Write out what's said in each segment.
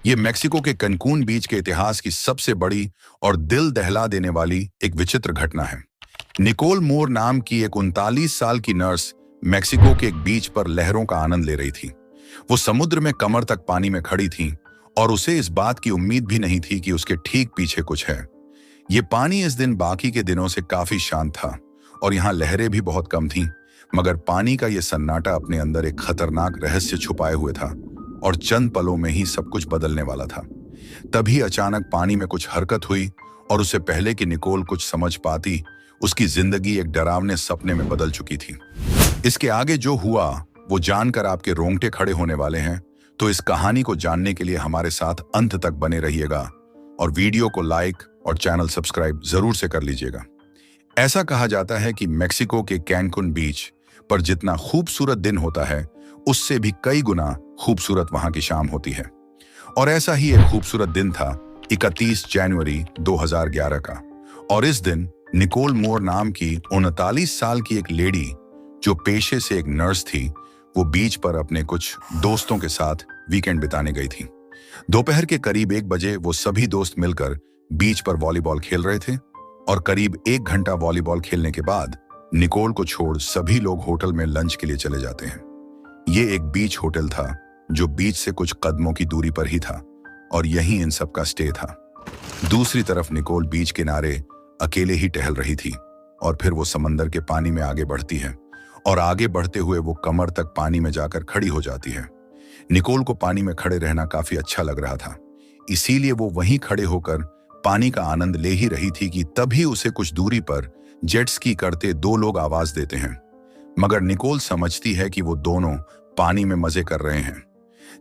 ये मेक्सिको के कनकून बीच के इतिहास की सबसे बड़ी और दिल दहला देने वाली एक विचित्र घटना है। निकोल मोर नाम की एक 39 साल की नर्स मेक्सिको के एक बीच पर लहरों का आनंद ले रही थी। वो समुद्र में कमर तक पानी में खड़ी थी और उसे इस बात की उम्मीद भी नहीं थी कि उसके ठीक पीछे कुछ है। ये पानी इस दिन बाकी के दिनों से काफी शांत था और यहाँ लहरें भी बहुत कम थीं, मगर पानी का ये सन्नाटा अपने अंदर एक खतरनाक रहस्य छुपाए हुए था और चंद पलों में ही सब कुछ बदलने वाला था। तभी अचानक पानी में कुछ हरकत हुई और उससे पहले कि निकोल कुछ समझ पाती, उसकी जिंदगी एक डरावने सपने में बदल चुकी थी। इसके आगे जो हुआ वो जानकर आपके रोंगटे खड़े होने वाले हैं, तो इस कहानी को जानने के लिए हमारे साथ अंत तक बने रहिएगा और वीडियो को लाइक और चैनल सब्सक्राइब जरूर से कर लीजिएगा। ऐसा कहा जाता है कि मेक्सिको के कैनकुन बीच पर जितना खूबसूरत दिन होता है, उससे भी कई गुना खूबसूरत वहां की शाम होती है। और ऐसा ही एक खूबसूरत दिन था 31 जनवरी 2011 का। और इस दिन निकोल मोर नाम की 39 साल की एक लेडी, जो पेशे से एक नर्स थी, वो बीच पर अपने कुछ दोस्तों के साथ वीकेंड बिताने गई थी। दोपहर के करीब 1 बजे वो सभी दोस्त मिलकर बीच पर वॉलीबॉल खेल रहे थे और करीब 1 घंटा वॉलीबॉल खेलने के बाद निकोल को छोड़ सभी लोग होटल में लंच के लिए चले जाते हैं। ये एक बीच होटल था जो बीच से कुछ कदमों की दूरी पर ही था और यहीं इन सब का स्टे था। दूसरी तरफ निकोल बीच किनारे अकेले ही टहल रही थी और फिर वो समंदर के पानी में आगे बढ़ती है और आगे बढ़ते हुए वो कमर तक पानी में जाकर खड़ी हो जाती है। निकोल को पानी में खड़े रहना काफी अच्छा लग रहा था, इसीलिए वो वहीं खड़े होकर पानी का आनंद ले ही रही थी कि तभी उसे कुछ दूरी पर जेट स्की करते 2 लोग आवाज देते हैं। मगर निकोल समझती है कि वो दोनों पानी में मजे कर रहे हैं,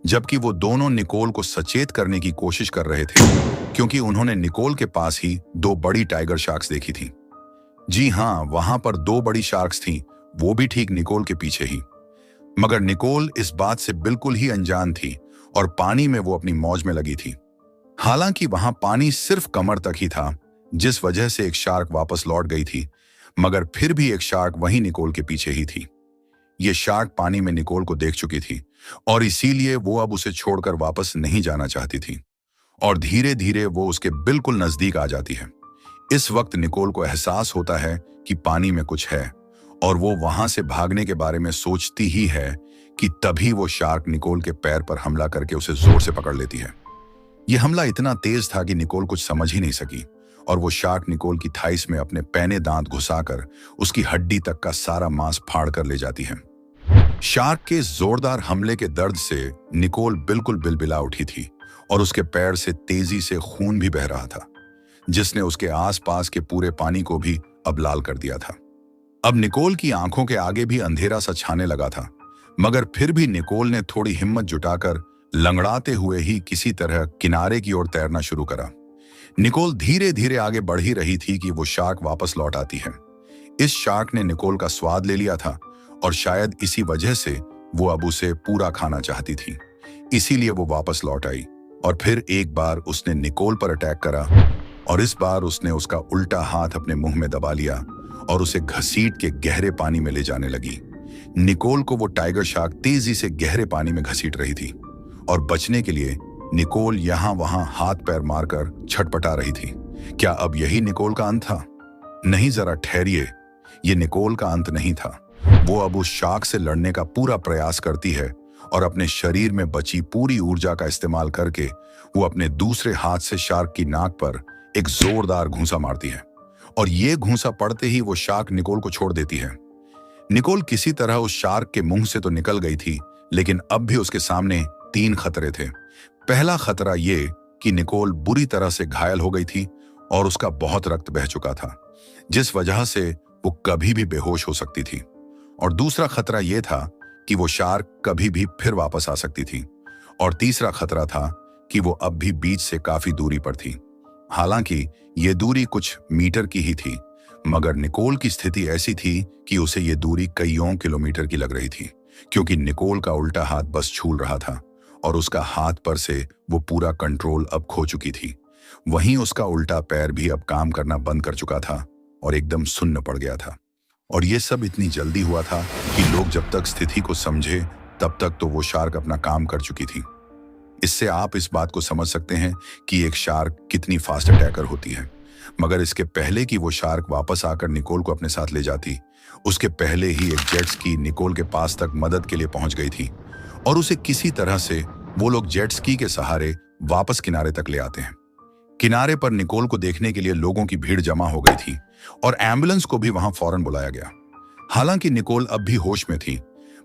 जबकि वो दोनों निकोल को सचेत करने की कोशिश कर रहे थे, क्योंकि उन्होंने निकोल के पास ही 2 बड़ी टाइगर शार्क्स देखी थी। जी हाँ, वहां पर 2 बड़ी शार्क्स थीं, वो भी ठीक निकोल के पीछे ही। मगर निकोल इस बात से बिल्कुल ही अनजान थी और पानी में वो अपनी मौज में लगी थी। हालांकि वहां पानी सिर्फ कमर तक ही था, जिस वजह से एक शार्क वापस लौट गई थी, मगर फिर भी एक शार्क वहीं निकोल के पीछे ही थी। ये शार्क पानी में निकोल को देख चुकी थी और इसीलिए वो अब उसे छोड़कर वापस नहीं जाना चाहती थी और धीरे धीरे वो उसके बिल्कुल नजदीक आ जाती है। इस वक्त निकोल को एहसास होता है कि पानी में कुछ है और वो वहां से भागने के बारे में सोचती ही है कि तभी वो शार्क निकोल के पैर पर हमला करके उसे जोर से पकड़ लेती है। यह हमला इतना तेज था कि निकोल कुछ समझ ही नहीं सकी और वो शार्क निकोल की थाइस में अपने पैने दांत घुसाकर उसकी हड्डी तक का सारा मांस फाड़ कर ले जाती है। शार्क के इस जोरदार हमले के दर्द से निकोल बिल्कुल बिलबिला उठी थी और उसके पैर से तेजी से खून भी बह रहा था, जिसने उसके आसपास के पूरे पानी को भी अब लाल कर दिया था। अब निकोल की आंखों के आगे भी अंधेरा सा छाने लगा था, मगर फिर भी निकोल ने थोड़ी हिम्मत जुटाकर लंगड़ाते हुए ही किसी तरह किनारे की ओर तैरना शुरू करा। निकोल धीरे धीरे आगे बढ़ ही रही थी कि वो शार्क वापस लौट आती है। इस शार्क ने निकोल का स्वाद ले लिया था और शायद इसी वजह से वो अब उसे पूरा खाना चाहती थी, इसीलिए वो वापस लौट आई और फिर एक बार उसने निकोल पर अटैक करा और इस बार उसने उसका उल्टा हाथ अपने मुंह में दबा लिया और उसे घसीट के गहरे पानी में ले जाने लगी। निकोल को वो टाइगर शार्क तेजी से गहरे पानी में घसीट रही थी और बचने के लिए निकोल यहां वहां हाथ पैर मारकर छटपटा रही थी। क्या अब यही निकोल का अंत था? नहीं, जरा ठहरिए, ये निकोल का अंत नहीं था। वो अब उस शार्क से लड़ने का पूरा प्रयास करती है और अपने शरीर में बची पूरी ऊर्जा का इस्तेमाल करके वो अपने दूसरे हाथ से शार्क की नाक पर एक जोरदार घूंसा मारती है और ये घूंसा पड़ते ही वो शार्क निकोल को छोड़ देती है। निकोल किसी तरह उस शार्क के मुंह से तो निकल गई थी, लेकिन अब भी उसके सामने 3 खतरे थे। पहला खतरा ये कि निकोल बुरी तरह से घायल हो गई थी और उसका बहुत रक्त बह चुका था, जिस वजह से वो कभी भी बेहोश हो सकती थी। और दूसरा खतरा यह था कि वो शार्क कभी भी फिर वापस आ सकती थी। और तीसरा खतरा था कि वो अब भी बीच से काफी दूरी पर थी। हालांकि ये दूरी कुछ मीटर की ही थी, मगर निकोल की स्थिति ऐसी थी कि उसे ये दूरी कईयों किलोमीटर की लग रही थी, क्योंकि निकोल का उल्टा हाथ बस छूल रहा था और उसका हाथ पर से वो पूरा कंट्रोल अब खो चुकी थी। वहीं उसका उल्टा पैर भी अब काम करना बंद कर चुका था और एकदम सुन्न पड़ गया था। और ये सब इतनी जल्दी हुआ था कि लोग जब तक स्थिति को समझे तब तक तो वो शार्क अपना काम कर चुकी थी। इससे आप इस बात को समझ सकते हैं कि एक शार्क कितनी फास्ट अटैकर होती है। मगर इसके पहले कि वो शार्क वापस आकर निकोल को अपने साथ ले जाती, उसके पहले ही एक जेट स्की निकोल के पास तक मदद के लिए पहुंच गई थी और उसे किसी तरह से वो लोग जेट स्की के सहारे वापस किनारे तक ले आते हैं। किनारे पर निकोल को देखने के लिए लोगों की भीड़ जमा हो गई थी और एम्बुलेंस को भी वहां फौरन बुलाया गया। हालांकि निकोल अब भी होश में थी,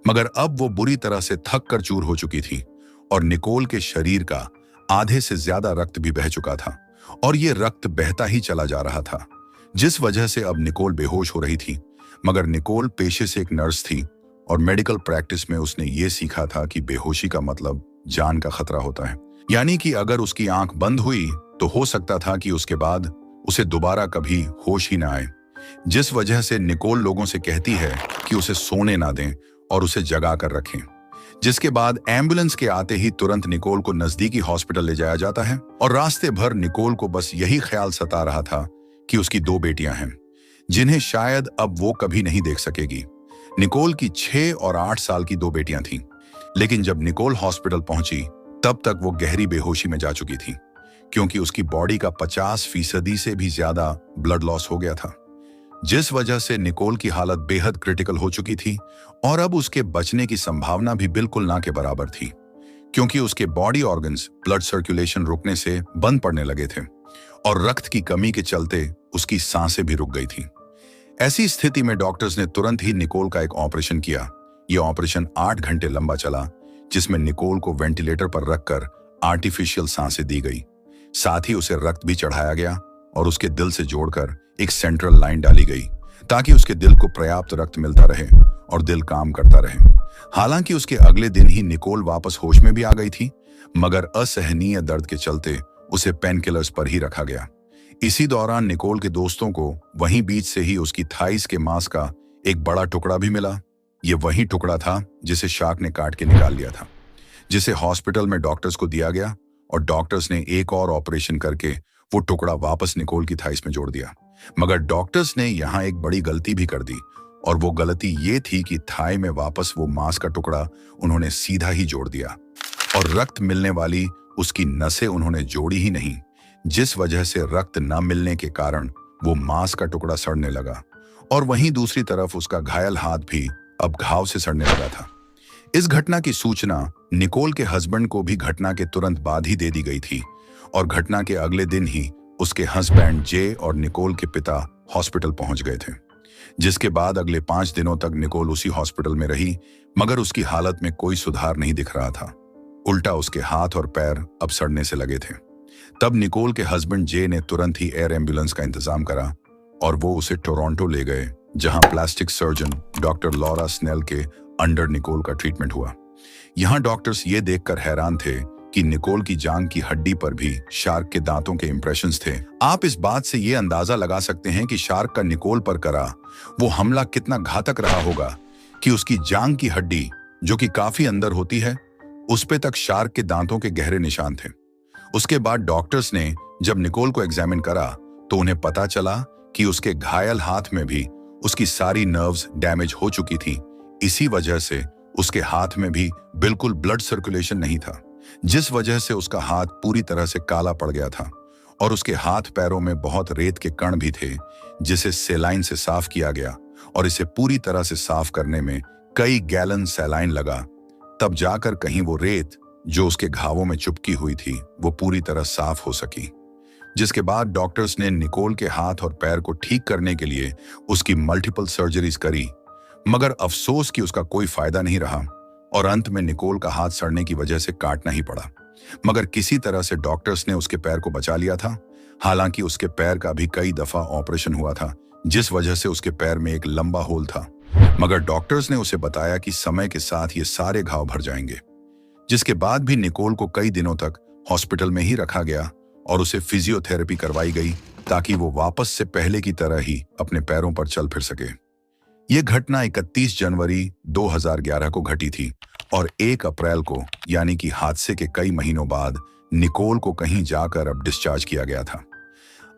मगर अब वो बुरी तरह से थक कर चूर हो चुकी थी और निकोल के शरीर का आधे से ज्यादा रक्त भी बह चुका था और ये रक्त बहता ही चला जा रहा था, जिस वजह से अब निकोल बेहोश हो रही थी। मगर निकोल पेशे से एक नर्स थी और मेडिकल प्रैक्टिस में उसने ये सीखा था कि बेहोशी का मतलब जान का खतरा होता है। यानी कि अगर उसकी आंख बंद हुई तो हो सकता था कि उसके बाद उसे दोबारा कभी होश ही ना आए, जिस वजह से निकोल लोगों से कहती है कि उसे सोने ना दें और उसे जगा कर रखें। जिसके बाद एम्बुलेंस के आते ही तुरंत निकोल को नजदीकी हॉस्पिटल ले जाया जाता है और रास्ते भर निकोल को बस यही ख्याल सता रहा था कि उसकी 2 बेटियां हैं, जिन्हें शायद अब वो कभी नहीं देख सकेगी। निकोल की 6 और 8 साल की 2 बेटियां थीं, लेकिन जब निकोल हॉस्पिटल पहुंची तब तक वो गहरी बेहोशी में जा चुकी थी, क्योंकि उसकी बॉडी का 50% से भी ज्यादा ब्लड लॉस हो गया था, जिस वजह से निकोल की हालत बेहद क्रिटिकल हो चुकी थी और अब उसके बचने की संभावना भी बिल्कुल ना के बराबर थी, क्योंकि उसके बॉडी ऑर्गन्स ब्लड सर्कुलेशन रुकने से बंद पड़ने लगे थे और रक्त की कमी के चलते उसकी सांसें भी रुक गई थी। ऐसी स्थिति में डॉक्टर्स ने तुरंत ही निकोल का एक ऑपरेशन किया। यह ऑपरेशन 8 घंटे लंबा चला, जिसमें निकोल को वेंटिलेटर पर रखकर आर्टिफिशियल सांसें दी गई। साथ ही उसे रक्त भी चढ़ाया गया और उसके दिल से जोड़कर एक सेंट्रल लाइन डाली गई, ताकि उसके दिल को पर्याप्त रक्त मिलता रहे और दिल काम करता रहे। हालांकि उसके अगले दिन ही निकोल वापस होश में भी आ गई थी, मगर असहनीय दर्द के चलते उसे पेन किलर्स पर ही रखा गया। इसी दौरान निकोल के दोस्तों को वहीं बीच से ही उसकी थाइस के मांस का एक बड़ा टुकड़ा भी मिला। ये वही टुकड़ा था जिसे शार्क ने काट के निकाल लिया था, जिसे हॉस्पिटल में डॉक्टर्स को दिया गया और डॉक्टर्स ने एक और ऑपरेशन करके वो टुकड़ा वापस निकोल की थाइस में जोड़ दिया। मगर डॉक्टर्स ने यहाँ एक बड़ी गलती भी कर दी और वो गलती ये थी कि थाई में वापस वो मांस का टुकड़ा उन्होंने सीधा ही जोड़ दिया और रक्त मिलने वाली उसकी नसें उन्होंने जोड़ी ही नहीं, जिस वजह से रक्त न मिलने के कारण वो मांस का टुकड़ा सड़ने लगा और वहीं दूसरी तरफ उसका घायल हाथ भी अब घाव से सड़ने लगा था। इस घटना की सूचना निकोल के हस्बैंड को भी घटना के तुरंत बाद ही दे दी गई थी और घटना के अगले दिन ही उसके हस्बैंड जे और निकोल के पिता हॉस्पिटल पहुंच गए थे, जिसके बाद अगले 5 दिनों तक निकोल उसी हॉस्पिटल में रही, मगर उसकी हालत में कोई सुधार नहीं दिख रहा था। उल्टा उसके हाथ और पैर अब सड़ने से लगे थे। तब निकोल के हस्बैंड जे ने तुरंत ही एयर एम्बुलेंस का इंतजाम करा और वो उसे टोरंटो ले गए, जहां plastic surgeon doctor Laura Snell के अंडर निकोल का ट्रीटमेंट हुआ। यहाँ डॉक्टर्स ये देखकर हैरान थे कि निकोल की जांघ की हड्डी पर भी शार्क के दांतों के इंप्रेशंस थे। आप इस बात से ये अंदाजा लगा सकते हैं कि शार्क का निकोल पर करा वो हमला कितना घातक रहा होगा कि उसकी जांघ की हड्डी, जो कि काफी अंदर होती है, उस पे तक शार्क के दांतों के गहरे निशान थे। उसके बाद डॉक्टर्स ने जब निकोल को एग्जामिन करा तो उन्हें पता चला कि उसके घायल हाथ में भी उसकी सारी नर्व्स डैमेज हो चुकी थी। इसी वजह से उसके हाथ में भी बिल्कुल ब्लड सर्कुलेशन नहीं था, जिस वजह से उसका हाथ पूरी तरह से काला पड़ गया था और उसके हाथ पैरों में बहुत रेत के कण भी थे, जिसे सेलाइन से साफ किया गया और इसे पूरी तरह से साफ करने में कई गैलन सेलाइन लगा। तब जाकर कहीं वो रेत जो उसके घावों में चिपकी हुई थी वो पूरी तरह साफ हो सकी। जिसके बाद डॉक्टर्स ने निकोल के हाथ और पैर को ठीक करने के लिए उसकी मल्टीपल सर्जरीज करी, मगर अफसोस कि उसका कोई फायदा नहीं रहा और अंत में निकोल का हाथ सड़ने की वजह से काटना ही पड़ा। मगर किसी तरह से डॉक्टर्स ने उसके पैर को बचा लिया था। हालांकि उसके पैर का भी कई दफा ऑपरेशन हुआ था, जिस वजह से उसके पैर में एक लंबा होल था, मगर डॉक्टर्स ने उसे बताया कि समय के साथ ये सारे घाव भर जाएंगे। जिसके बाद भी निकोल को कई दिनों तक हॉस्पिटल में ही रखा गया और उसे फिजियोथेरेपी करवाई गई ताकि वो वापस से पहले की तरह ही अपने पैरों पर चल फिर सके। ये घटना 31 जनवरी 2011 को घटी थी और 1 अप्रैल को, यानी कि हादसे के कई महीनों बाद, निकोल को कहीं जाकर अब डिस्चार्ज किया गया था।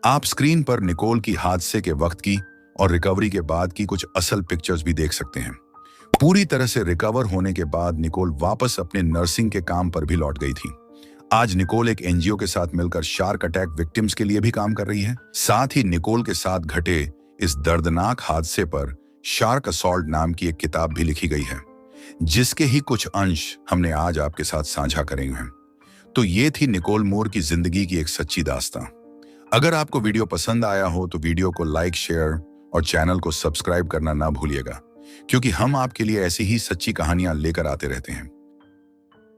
आप स्क्रीन पर निकोल की हादसे के वक्त की और रिकवरी के बाद की कुछ असल पिक्चर्स भी देख सकते हैं। पूरी तरह से रिकवर होने के बाद निकोल वापस अपने नर्सिंग के काम पर भी लौट गई थी, आज निकोल एक एनजीओ के साथ मिलकर शार्क अटैक विक्टिम्स के लिए भी काम कर रही है। साथ ही निकोल के साथ घटे इस दर्दनाक हादसे पर शार्क असॉल्ट नाम की एक किताब भी लिखी गई है, जिसके ही कुछ अंश हमने आज आपके साथ साझा करेंगे। तो ये थी निकोल मूर की जिंदगी की एक सच्ची दास्तां। अगर आपको वीडियो पसंद आया हो तो वीडियो को लाइक, शेयर और चैनल को सब्सक्राइब करना ना भूलिएगा, क्योंकि हम आपके लिए ऐसी ही सच्ची कहानियां लेकर आते रहते हैं।